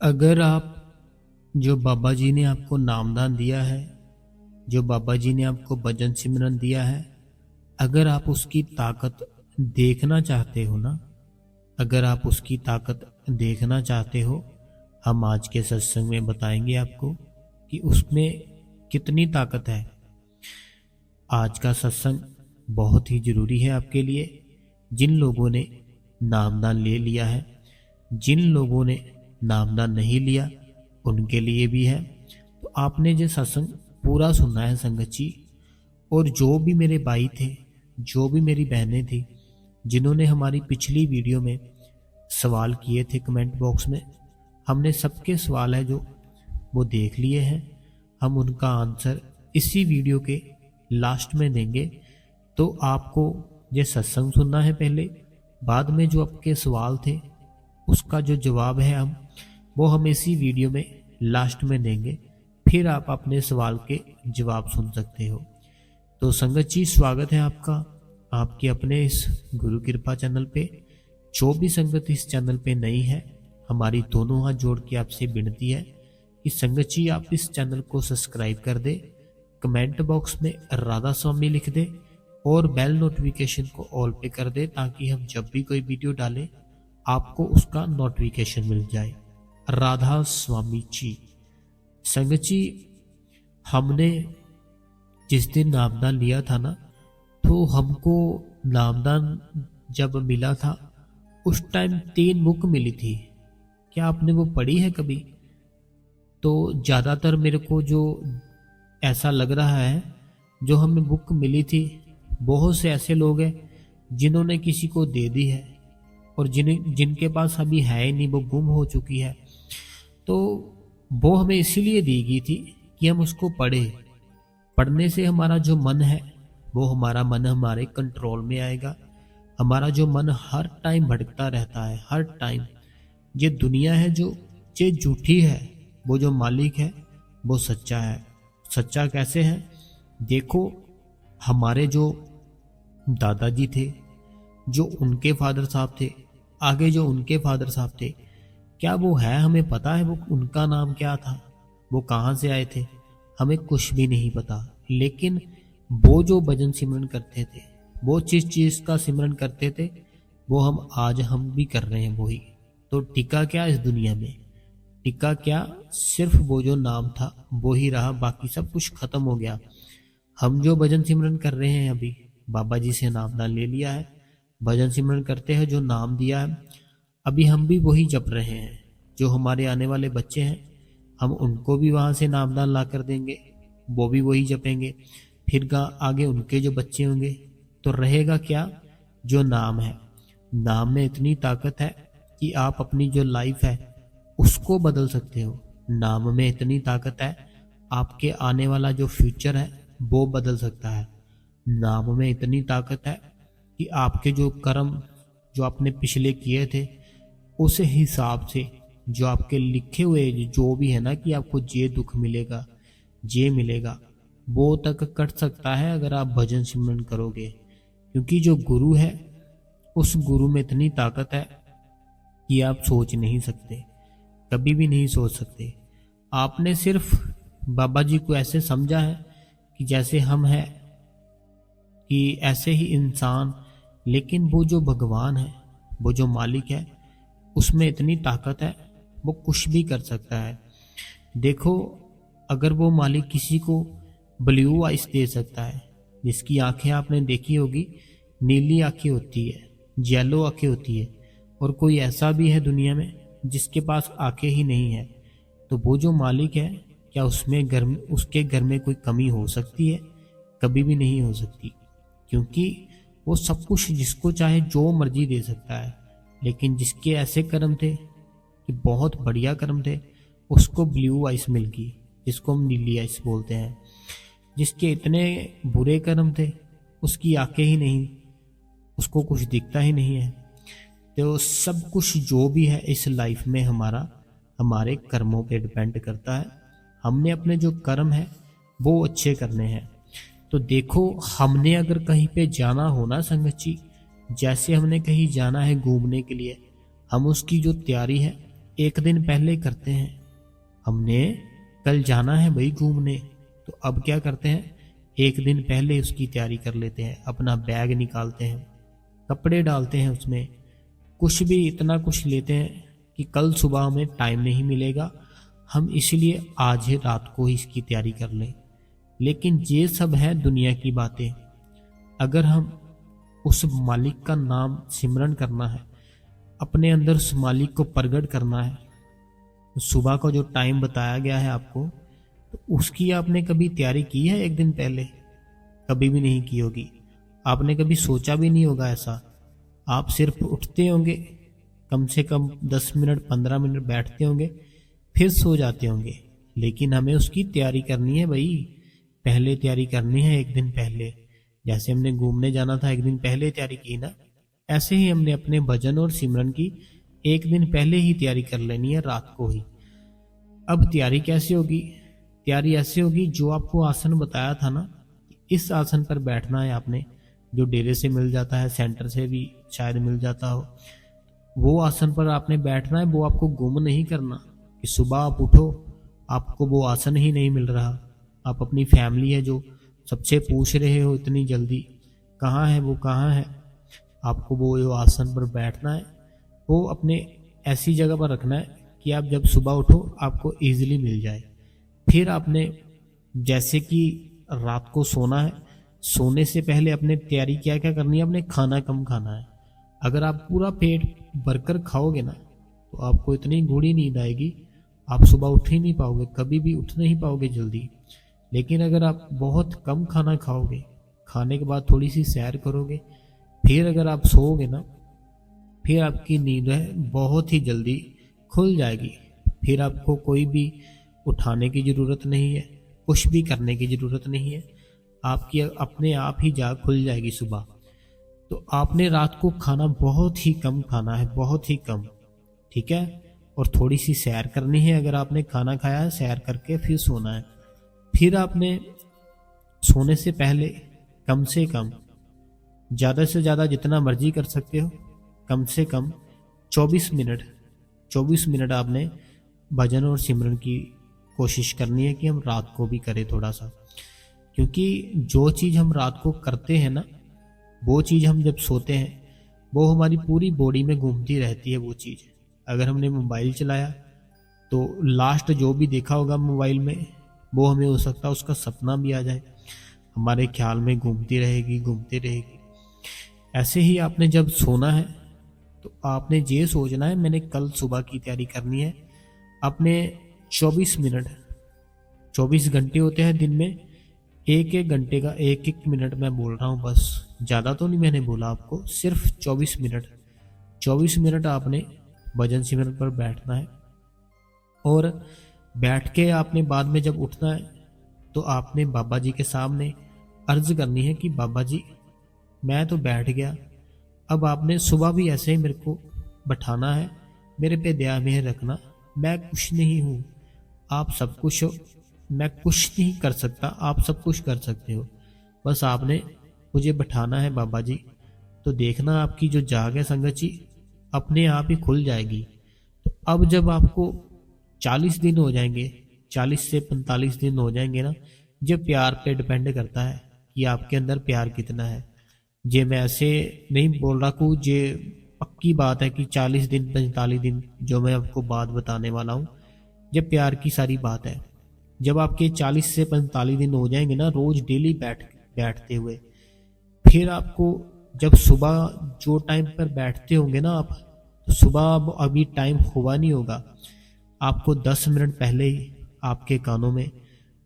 अगर आप जो बाबा जी ने आपको नामदान दिया है, जो बाबा जी ने आपको भजन सिमरन दिया है, अगर आप उसकी ताकत देखना चाहते हो ना, अगर आप उसकी ताकत देखना चाहते हो, हम आज के सत्संग में बताएंगे आपको कि उसमें कितनी ताकत है। आज का सत्संग बहुत ही जरूरी है आपके लिए। जिन लोगों ने नामदान ले लिया है, जिन लोगों ने नामदान नहीं लिया, उनके लिए भी है। तो आपने जो सत्संग पूरा सुनना है संगत जी। और जो भी मेरे भाई थे, जो भी मेरी बहनें थी, जिन्होंने हमारी पिछली वीडियो में सवाल किए थे कमेंट बॉक्स में, हमने सबके सवाल है जो वो देख लिए हैं। हम उनका आंसर इसी वीडियो के लास्ट में देंगे। तो आपको ये सत्संग सुनना है पहले, बाद में जो आपके सवाल थे उसका जो जवाब है हम इसी वीडियो में लास्ट में देंगे। फिर आप अपने सवाल के जवाब सुन सकते हो। तो संगत जी, स्वागत है आपका आपके अपने इस गुरु कृपा चैनल पे। जो भी संगत इस चैनल पे नई है, हमारी दोनों हाथ जोड़ के आपसे विनती है कि संगत जी आप इस चैनल को सब्सक्राइब कर दे, कमेंट बॉक्स में राधा स्वामी लिख दे और बेल नोटिफिकेशन को ऑल पे कर दे, ताकि हम जब भी कोई वीडियो डालें आपको उसका नोटिफिकेशन मिल जाए। राधा स्वामी जी। संगत जी, हमने जिस दिन नामदान लिया था ना, तो हमको नामदान जब मिला था उस टाइम 3 बुक मिली थी। क्या आपने वो पढ़ी है कभी? तो ज़्यादातर मेरे को जो ऐसा लग रहा है, जो हमें बुक मिली थी, बहुत से ऐसे लोग हैं जिन्होंने किसी को दे दी है और जिनके पास अभी है ही नहीं, वो गुम हो चुकी है। तो वो हमें इसीलिए दी गई थी कि हम उसको पढ़े। पढ़ने से हमारा जो मन है, वो हमारा मन हमारे कंट्रोल में आएगा। हमारा जो मन हर टाइम भटकता रहता है, हर टाइम। ये दुनिया है जो ये झूठी है, वो जो मालिक है वो सच्चा है। सच्चा कैसे है? देखो, हमारे जो दादाजी थे, जो उनके फादर साहब थे, आगे जो उनके फादर साहब थे, क्या वो है? हमें पता है वो उनका नाम क्या था, वो कहाँ से आए थे? हमें कुछ भी नहीं पता। लेकिन वो जो भजन सिमरन करते थे, वो जिस चीज़ का सिमरन करते थे, वो हम भी कर रहे हैं वही। तो टिका क्या इस दुनिया में? टिका क्या? सिर्फ वो जो नाम था वो ही रहा, बाकी सब कुछ खत्म हो गया। हम जो भजन सिमरन कर रहे हैं, अभी बाबा जी से नामदान ले लिया है, भजन सिमरन करते हैं, जो नाम दिया है, अभी हम भी वही जप रहे हैं। जो हमारे आने वाले बच्चे हैं, हम उनको भी वहाँ से नामदान ला कर देंगे, वो भी वही जपेंगे। फिर आगे उनके जो बच्चे होंगे, तो रहेगा क्या? जो नाम है। नाम में इतनी ताकत है कि आप अपनी जो लाइफ है उसको बदल सकते हो। नाम में इतनी ताकत है, आपके आने वाला जो फ्यूचर है वो बदल सकता है। नाम में इतनी ताकत है कि आपके जो कर्म जो आपने पिछले किए थे, उस हिसाब से जो आपके लिखे हुए जो भी है ना, कि आपको ये दुख मिलेगा, ये मिलेगा, वो तक कट सकता है अगर आप भजन सिमरन करोगे। क्योंकि जो गुरु है, उस गुरु में इतनी ताकत है कि आप सोच नहीं सकते, कभी भी नहीं सोच सकते। आपने सिर्फ बाबा जी को ऐसे समझा है कि जैसे हम हैं, कि ऐसे ही इंसान। लेकिन वो जो भगवान है, वो जो मालिक है, उसमें इतनी ताकत है, वो कुछ भी कर सकता है। देखो, अगर वो मालिक किसी को ब्लू आइस दे सकता है, जिसकी आंखें आपने देखी होगी, नीली आंखें होती है, येलो आंखें होती है, और कोई ऐसा भी है दुनिया में जिसके पास आंखें ही नहीं है, तो वो जो मालिक है, क्या उसके घर में कोई कमी हो सकती है? कभी भी नहीं हो सकती। क्योंकि वो सब कुछ जिसको चाहे जो मर्जी दे सकता है। लेकिन जिसके ऐसे कर्म थे कि बहुत बढ़िया कर्म थे, उसको ब्लू आइस मिल गई, जिसको हम नीली आइस बोलते हैं। जिसके इतने बुरे कर्म थे, उसकी आंखें ही नहीं, उसको कुछ दिखता ही नहीं है। तो सब कुछ जो भी है इस लाइफ में हमारे कर्मों पे डिपेंड करता है। हमने अपने जो कर्म है वो अच्छे करने हैं। तो देखो, हमने अगर कहीं पे जाना हो ना संगत जी, जैसे हमने कहीं जाना है घूमने के लिए, हम उसकी जो तैयारी है एक दिन पहले करते हैं। हमने कल जाना है भाई घूमने, तो अब क्या करते हैं, एक दिन पहले उसकी तैयारी कर लेते हैं। अपना बैग निकालते हैं, कपड़े डालते हैं, उसमें कुछ भी इतना कुछ लेते हैं कि कल सुबह हमें टाइम नहीं मिलेगा, हम इसलिए आज ही रात को ही इसकी तैयारी कर लें। लेकिन ये सब है दुनिया की बातें। अगर हम उस मालिक का नाम सिमरन करना है, अपने अंदर उस मालिक को प्रकट करना है, तो सुबह का जो टाइम बताया गया है आपको, तो उसकी आपने कभी तैयारी की है एक दिन पहले? कभी भी नहीं की होगी। आपने कभी सोचा भी नहीं होगा ऐसा। आप सिर्फ उठते होंगे, कम से कम 10 मिनट 15 मिनट बैठते होंगे, फिर सो जाते होंगे। लेकिन हमें उसकी तैयारी करनी है भाई, पहले तैयारी करनी है एक दिन पहले। जैसे हमने घूमने जाना था, एक दिन पहले तैयारी की ना, ऐसे ही हमने अपने भजन और सिमरन की एक दिन पहले ही तैयारी कर लेनी है, रात को ही। अब तैयारी कैसे होगी? तैयारी ऐसे होगी, जो आपको आसन बताया था ना, इस आसन पर बैठना है आपने, जो डेरे से मिल जाता है, सेंटर से भी शायद मिल जाता हो, वो आसन पर आपने बैठना है। वो आपको गुम नहीं करना कि सुबह आप उठो आपको वो आसन ही नहीं मिल रहा। आप अपनी फैमिली है जो सबसे पूछ रहे हो इतनी जल्दी, कहाँ है वो, कहाँ है। आपको वो जो आसन पर बैठना है, वो अपने ऐसी जगह पर रखना है कि आप जब सुबह उठो आपको इजीली मिल जाए। फिर आपने जैसे कि रात को सोना है, सोने से पहले अपने तैयारी क्या क्या करनी है, अपने खाना कम खाना है। अगर आप पूरा पेट भरकर खाओगे ना, तो आपको इतनी गूढ़ी नींद आएगी, आप सुबह उठ ही नहीं पाओगे, कभी भी उठ नहीं पाओगे जल्दी। लेकिन अगर आप बहुत कम खाना खाओगे, खाने के बाद थोड़ी सी सैर करोगे, फिर अगर आप सोओगे ना, फिर आपकी नींद है बहुत ही जल्दी खुल जाएगी। फिर आपको कोई भी उठाने की ज़रूरत नहीं है, कुछ भी करने की ज़रूरत नहीं है, आपकी अपने आप ही जाग खुल जाएगी सुबह। तो आपने रात को खाना बहुत ही कम खाना है, बहुत ही कम, ठीक है। और थोड़ी सी सैर करनी है, अगर आपने खाना खाया है सैर करके फिर सोना है। फिर आपने सोने से पहले कम से कम, ज़्यादा से ज़्यादा जितना मर्जी कर सकते हो, कम से कम 24 मिनट आपने भजन और सिमरन की कोशिश करनी है कि हम रात को भी करें थोड़ा सा। क्योंकि जो चीज़ हम रात को करते हैं ना, वो चीज़ हम जब सोते हैं वो हमारी पूरी बॉडी में घूमती रहती है वो चीज़। अगर हमने मोबाइल चलाया तो लास्ट जो भी देखा होगा मोबाइल में, वो हमें हो सकता है उसका सपना भी आ जाए, हमारे ख्याल में घूमती रहेगी घूमती रहेगी। ऐसे ही आपने जब सोना है तो आपने ये सोचना है मैंने कल सुबह की तैयारी करनी है। अपने 24 मिनट, 24 घंटे होते हैं दिन में, एक एक घंटे का एक एक मिनट मैं बोल रहा हूँ, बस ज़्यादा तो नहीं मैंने बोला आपको, सिर्फ 24 मिनट आपने भजन सिमरन पर बैठना है। और बैठ के आपने बाद में जब उठना है तो आपने बाबा जी के सामने अर्ज करनी है कि बाबा जी मैं तो बैठ गया, अब आपने सुबह भी ऐसे ही मेरे को बैठाना है, मेरे पे दया मेहर रखना, मैं कुछ नहीं हूँ, आप सब कुछ हो, मैं कुछ नहीं कर सकता, आप सब कुछ कर सकते हो, बस आपने मुझे बैठाना है बाबा जी। तो देखना आपकी जो जाग है संगत जी अपने आप ही खुल जाएगी। तो अब जब आपको 40 दिन हो जाएंगे, 40 से 45 दिन हो जाएंगे ना, ये प्यार पे डिपेंड करता है कि आपके अंदर प्यार कितना है। ये मैं ऐसे नहीं बोल रहा हूँ, ये पक्की बात है कि 40 दिन 45 दिन जो मैं आपको बात बताने वाला हूँ, ये प्यार की सारी बात है। जब आपके 40 से 45 दिन हो जाएंगे ना, रोज डेली बैठते हुए, फिर आपको जब सुबह जो टाइम पर बैठते होंगे ना आप, तो सुबह अभी टाइम हुआ नहीं होगा, आपको 10 मिनट पहले ही आपके कानों में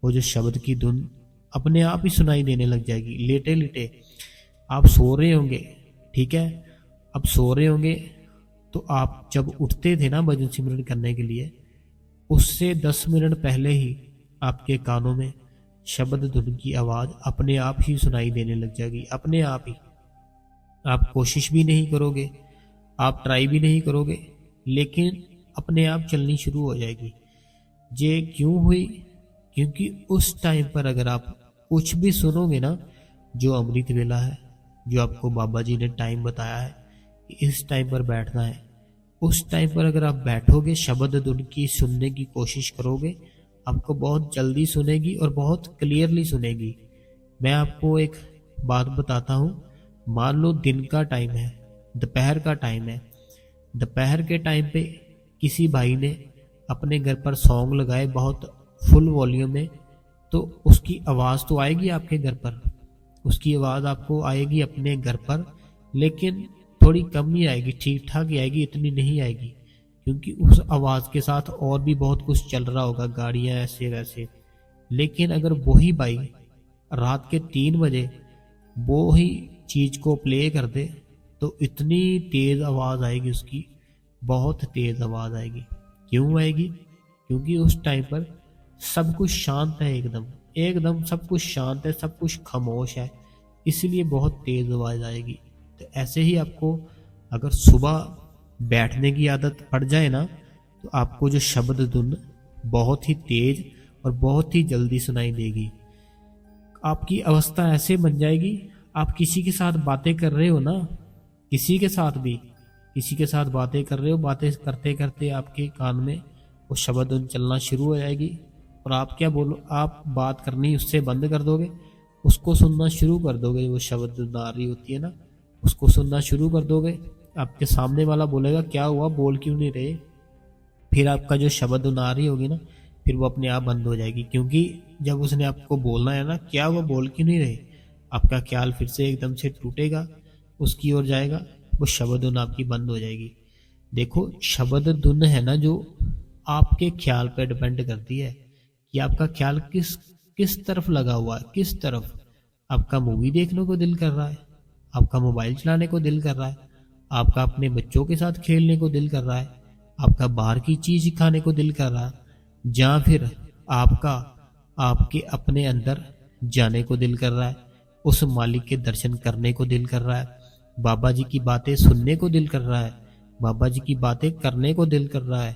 वो जो शब्द की धुन अपने आप ही सुनाई देने लग जाएगी। लेटे लेटे आप सो रहे होंगे, ठीक है, अब सो रहे होंगे तो आप जब उठते थे ना भजन सिमरन करने के लिए, उससे 10 मिनट पहले ही आपके कानों में शब्द धुन की आवाज़ अपने आप ही सुनाई देने लग जाएगी, अपने आप ही। आप कोशिश भी नहीं करोगे, आप ट्राई भी नहीं करोगे, लेकिन अपने आप चलनी शुरू हो जाएगी। ये क्यों हुई? क्योंकि उस टाइम पर अगर आप कुछ भी सुनोगे ना, जो अमृत वेला है, जो आपको बाबा जी ने टाइम बताया है कि इस टाइम पर बैठना है, उस टाइम पर अगर आप बैठोगे, शब्द धुन की सुनने की कोशिश करोगे, आपको बहुत जल्दी सुनेगी और बहुत क्लियरली सुनेगी। मैं आपको एक बात बताता हूँ। मान लो दिन का टाइम है, दोपहर का टाइम है, दोपहर के टाइम पे किसी भाई ने अपने घर पर सॉन्ग लगाए बहुत फुल वॉल्यूम में, तो उसकी आवाज़ तो आएगी आपके घर पर, उसकी आवाज़ आपको आएगी अपने घर पर, लेकिन थोड़ी कम ही आएगी, ठीक ठाक ही आएगी, इतनी नहीं आएगी, क्योंकि उस आवाज़ के साथ और भी बहुत कुछ चल रहा होगा, गाड़ियाँ ऐसे वैसे। लेकिन अगर वही भाई रात के 3 बजे वो ही चीज़ को प्ले कर दे, तो इतनी तेज़ आवाज़ आएगी उसकी, बहुत तेज़ आवाज़ आएगी। क्यों आएगी? क्योंकि उस टाइम पर सब कुछ शांत है, एकदम एकदम सब कुछ शांत है, सब कुछ खामोश है, इसलिए बहुत तेज़ आवाज़ आएगी। तो ऐसे ही आपको अगर सुबह बैठने की आदत पड़ जाए ना, तो आपको जो शब्द धुन बहुत ही तेज और बहुत ही जल्दी सुनाई देगी। आपकी अवस्था ऐसे बन जाएगी, आप किसी के साथ बातें कर रहे हो ना, किसी के साथ भी, किसी के साथ बातें कर रहे हो, बातें करते करते आपके कान में वो शब्द धुन चलना शुरू हो जाएगी, और आप क्या बोलो, आप बात करनी उससे बंद कर दोगे, उसको सुनना शुरू कर दोगे। वो शब्द धुन आ रही होती है ना, उसको सुनना शुरू कर दोगे। आपके सामने वाला बोलेगा क्या हुआ, बोल क्यों नहीं रहे? फिर आपका जो शब्द धुन आ रही होगी ना, फिर वो अपने आप बंद हो जाएगी, क्योंकि जब उसने आपको बोलना है ना, क्या वो बोल क्यों नहीं रहे, आपका ख्याल फिर से एकदम से टूटेगा, उसकी ओर जाएगा, वो शब्द धुन आपकी बंद हो जाएगी। देखो, शब्द धुन है ना जो, आपके ख्याल पर डिपेंड करती है कि आपका ख्याल किस किस तरफ लगा हुआ है, किस तरफ। आपका मूवी देखने को दिल कर रहा है, आपका मोबाइल चलाने को दिल कर रहा है, आपका अपने बच्चों के साथ खेलने को दिल कर रहा है, आपका बाहर की चीज खाने को दिल कर रहा है, या फिर आपका आपके अपने अंदर जाने को दिल कर रहा है, उस मालिक के दर्शन करने को दिल कर रहा है, बाबा जी की बातें सुनने को दिल कर रहा है, बाबा जी की बातें करने को दिल कर रहा है,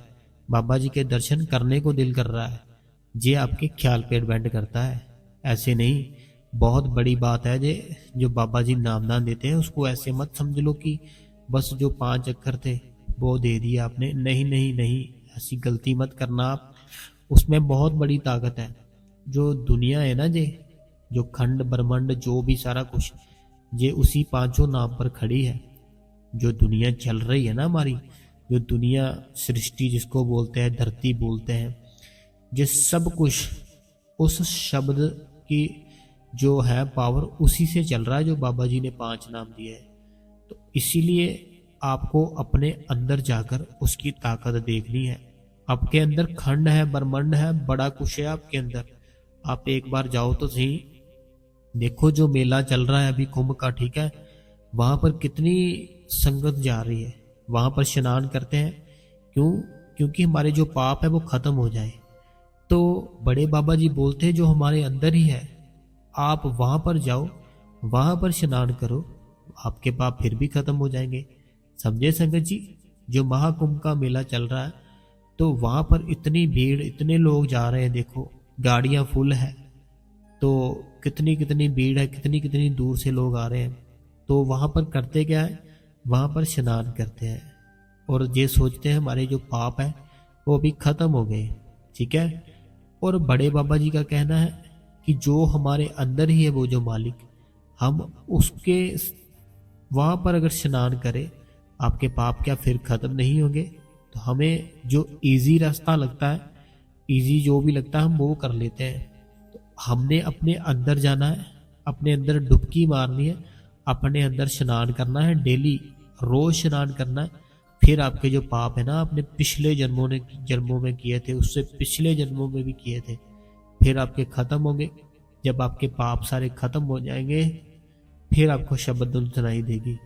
बाबा जी के दर्शन करने को दिल कर रहा है। ये आपके ख्याल पे डिपेंड करता है, ऐसे नहीं। बहुत बड़ी बात है जे, जो बाबा जी नामदान देते हैं उसको ऐसे मत समझ लो कि बस जो 5 अक्षर थे वो दे दिया आपने, नहीं नहीं नहीं, ऐसी गलती मत करना आप। उसमें बहुत बड़ी ताकत है। जो दुनिया है ना जे, जो खंड ब्रह्मांड जो भी सारा कुछ, ये उसी 5 नाम पर खड़ी है। जो दुनिया चल रही है ना हमारी, जो दुनिया सृष्टि जिसको बोलते हैं, धरती बोलते हैं, ये सब कुछ उस शब्द की जो है पावर, उसी से चल रहा है, जो बाबा जी ने 5 नाम दिए हैं। तो इसीलिए आपको अपने अंदर जाकर उसकी ताकत देखनी है। आपके अंदर खंड है, ब्रह्मांड है, बड़ा कुछ है आपके अंदर। आप एक बार जाओ तो सही, देखो जो मेला चल रहा है अभी कुंभ का, ठीक है, वहां पर कितनी संगत जा रही है, वहां पर स्नान करते हैं। क्यों? क्योंकि हमारे जो पाप है वो खत्म हो जाए। तो बड़े बाबा जी बोलते हैं जो हमारे अंदर ही है, आप वहां पर जाओ, वहां पर स्नान करो, आपके पाप फिर भी खत्म हो जाएंगे। समझे संगत जी? जो महाकुंभ का मेला चल रहा है, तो वहां पर इतनी भीड़, इतने लोग जा रहे हैं, देखो गाड़ियां फुल है, तो कितनी कितनी भीड़ है, कितनी कितनी दूर से लोग आ रहे हैं। तो वहां पर करते क्या है, वहां पर स्नान करते हैं, और ये सोचते हैं हमारे जो पाप है वो भी खत्म हो गए, ठीक है। और बड़े बाबा जी का कहना है कि जो हमारे अंदर ही है वो जो मालिक, हम उसके वहां पर अगर स्नान करें, आपके पाप क्या फिर खत्म नहीं होंगे? तो हमें जो इजी रास्ता लगता है, इजी जो भी लगता है, हम वो कर लेते हैं। तो हमने अपने अंदर जाना है, अपने अंदर डुबकी मारनी है, अपने अंदर स्नान करना है, डेली रोज स्नान करना है। फिर आपके जो पाप है ना, आपने पिछले जन्मों में किए थे, उससे पिछले जन्मों में भी किए थे, फिर आपके खत्म होंगे। जब आपके पाप सारे खत्म हो जाएंगे, फिर आपको शब्द धुन सुनाई देगी।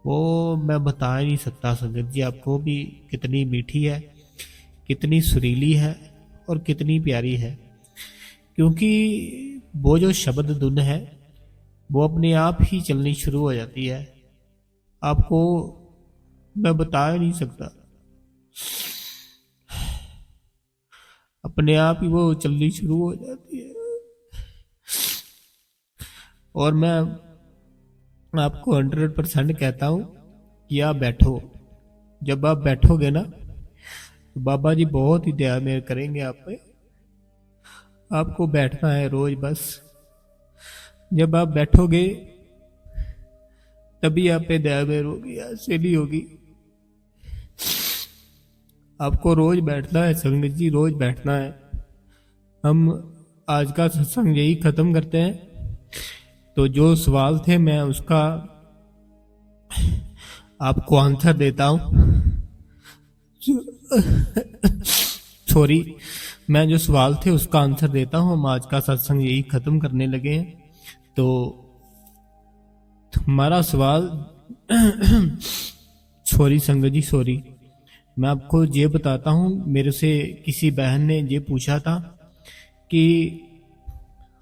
वो मैं बता ही नहीं सकता संगत जी आपको भी, कितनी मीठी है, कितनी सुरीली है, और कितनी प्यारी है। क्योंकि वो जो शब्द धुन है वो अपने आप ही चलनी शुरू हो जाती है, आपको मैं बता ही नहीं सकता, अपने आप ही वो चलनी शुरू हो जाती है। और मैं आपको 100% कहता हूं कि आप बैठो, जब आप बैठोगे ना तो बाबा जी बहुत ही दया मेहर करेंगे आप पे। आपको बैठना है रोज बस। जब आप बैठोगे तभी आप पे दया मेहर होगी, ऐसे नहीं होगी। आपको रोज बैठना है संगत जी, रोज बैठना है। हम आज का सत्संग यही खत्म करते हैं। तो जो सवाल थे मैं उसका आपको आंसर देता हूं। सॉरी, मैं जो सवाल थे उसका आंसर देता हूं। हम आज का सत्संग यही खत्म करने लगे हैं। तो हमारा सवाल सॉरी संगत जी, सॉरी, मैं आपको ये बताता हूं। मेरे से किसी बहन ने ये पूछा था कि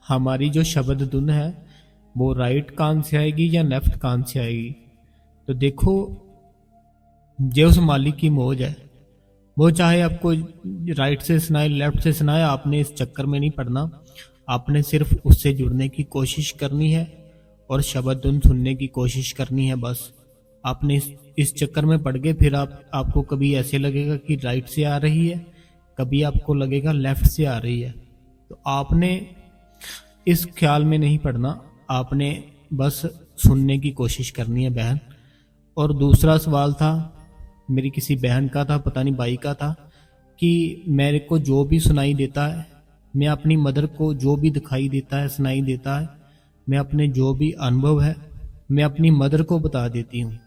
हमारी जो शब्द धुन है वो राइट कान से आएगी या लेफ्ट कान से आएगी। तो देखो, जो उस मालिक की मौज है, वो चाहे आपको राइट से सुनाए लेफ्ट से सुनाए, आपने इस चक्कर में नहीं पड़ना। आपने सिर्फ उससे जुड़ने की कोशिश करनी है और शब्द धुन सुनने की कोशिश करनी है बस। आपने इस चक्कर में पड़ गए, फिर आपको कभी ऐसे लगेगा कि राइट से आ रही है, कभी आपको लगेगा लेफ्ट से आ रही है। तो आपने इस ख्याल में नहीं पड़ना, आपने बस सुनने की कोशिश करनी है बहन। और दूसरा सवाल था मेरी किसी बहन का था, पता नहीं भाई का था, कि मेरे को जो भी सुनाई देता है, मैं अपनी मदर को जो भी दिखाई देता है, सुनाई देता है, मैं अपने जो भी अनुभव है मैं अपनी मदर को बता देती हूँ।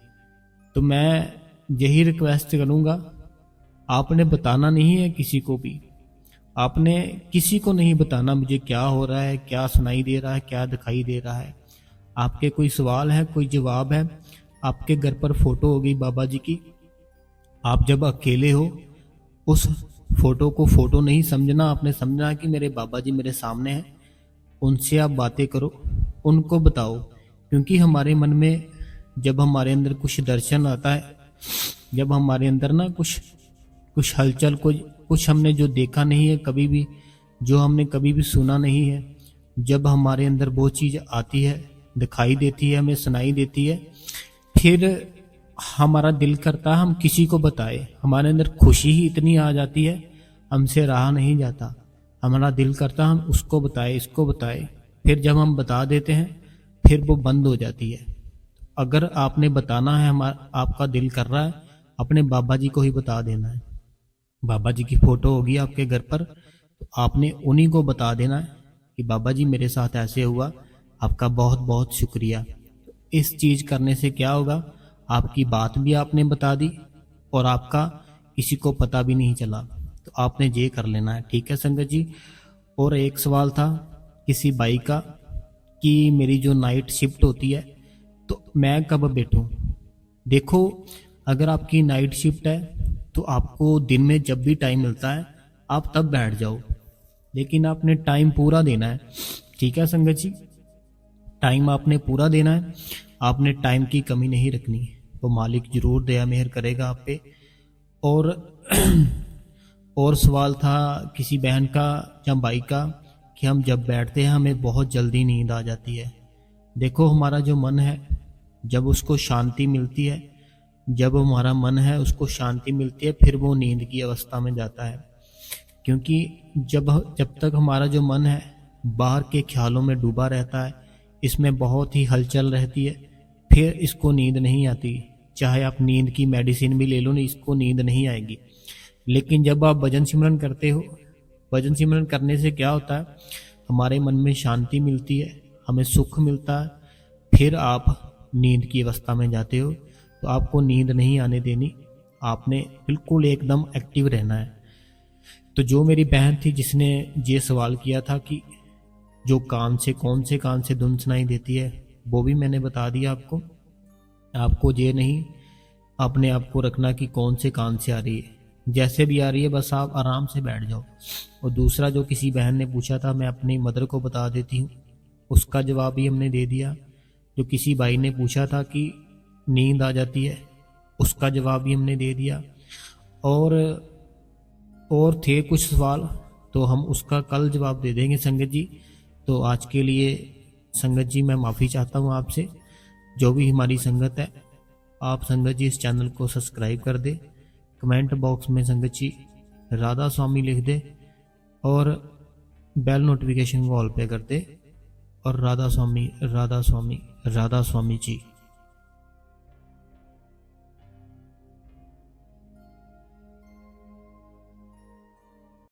तो मैं यही रिक्वेस्ट करूँगा, आपने बताना नहीं है किसी को भी। आपने किसी को नहीं बताना मुझे क्या हो रहा है, क्या सुनाई दे रहा है, क्या दिखाई दे रहा है। आपके कोई सवाल है, कोई जवाब है, आपके घर पर फोटो होगी बाबा जी की। आप जब अकेले हो उस फोटो को फोटो नहीं समझना, आपने समझना कि मेरे बाबा जी मेरे सामने हैं। उनसे आप बातें करो, उनको बताओ। क्योंकि हमारे मन में जब हमारे अंदर कुछ दर्शन आता है, जब हमारे अंदर ना कुछ हलचल, कुछ हमने जो देखा नहीं है कभी भी, जो हमने कभी भी सुना नहीं है, जब हमारे अंदर वो चीज़ आती है, दिखाई देती है, हमें सुनाई देती है, फिर हमारा दिल करता है हम किसी को बताए। हमारे अंदर खुशी ही इतनी आ जाती है, हमसे रहा नहीं जाता। हमारा दिल करता हम उसको बताए, इसको बताए। फिर जब हम बता देते हैं फिर वो बंद हो जाती है। अगर आपने बताना है, आपका दिल कर रहा है, अपने बाबा जी को ही बता देना है। बाबा जी की फोटो होगी आपके घर पर, तो आपने उन्हीं को बता देना है कि बाबा जी मेरे साथ ऐसे हुआ, आपका बहुत बहुत शुक्रिया। इस चीज़ करने से क्या होगा, आपकी बात भी आपने बता दी और आपका किसी को पता भी नहीं चला। तो आपने ये कर लेना है, ठीक है संगत जी। और एक सवाल था किसी भाई का कि मेरी जो नाइट शिफ्ट होती है तो मैं कब बैठूं। देखो, अगर आपकी नाइट शिफ्ट है तो आपको दिन में जब भी टाइम मिलता है आप तब बैठ जाओ, लेकिन आपने टाइम पूरा देना है, ठीक है संगत जी। टाइम आपने पूरा देना है, आपने टाइम की कमी नहीं रखनी, तो मालिक जरूर दया मेहर करेगा आप पे। और और सवाल था किसी बहन का या भाई का कि हम जब बैठते हैं हमें बहुत जल्दी नींद आ जाती है। देखो, हमारा जो मन है जब उसको शांति मिलती है, जब हमारा मन है उसको शांति मिलती है, फिर वो नींद की अवस्था में जाता है। क्योंकि जब तक हमारा जो मन है बाहर के ख्यालों में डूबा रहता है, इसमें बहुत ही हलचल रहती है, फिर इसको नींद नहीं आती। चाहे आप नींद की मेडिसिन भी ले लो, नहीं इसको नींद नहीं आएगी। लेकिन जब आप भजन सिमरन करते हो, भजन सिमरन करने से क्या होता है, हमारे मन में शांति मिलती है, हमें सुख मिलता है, फिर आप नींद की अवस्था में जाते हो। तो आपको नींद नहीं आने देनी, आपने बिल्कुल एकदम एक्टिव रहना है। तो जो मेरी बहन थी जिसने ये सवाल किया था कि जो कान से, कौन से कान से धुन सुनाई देती है, वो भी मैंने बता दिया आपको। आपको ये नहीं अपने आप को रखना कि कौन से कान से आ रही है, जैसे भी आ रही है बस आप आराम से बैठ जाओ। और दूसरा जो किसी बहन ने पूछा था मैं अपनी मदर को बता देती हूँ, उसका जवाब भी हमने दे दिया। जो किसी भाई ने पूछा था कि नींद आ जाती है, उसका जवाब भी हमने दे दिया। और थे कुछ सवाल, तो हम उसका कल जवाब दे देंगे संगत जी। तो आज के लिए संगत जी मैं माफ़ी चाहता हूँ आपसे। जो भी हमारी संगत है आप संगत जी इस चैनल को सब्सक्राइब कर दे, कमेंट बॉक्स में संगत जी राधा स्वामी लिख दे और बेल नोटिफिकेशन को ऑल पे कर दे। और राधा स्वामी, राधा स्वामी, राधा स्वामी जी।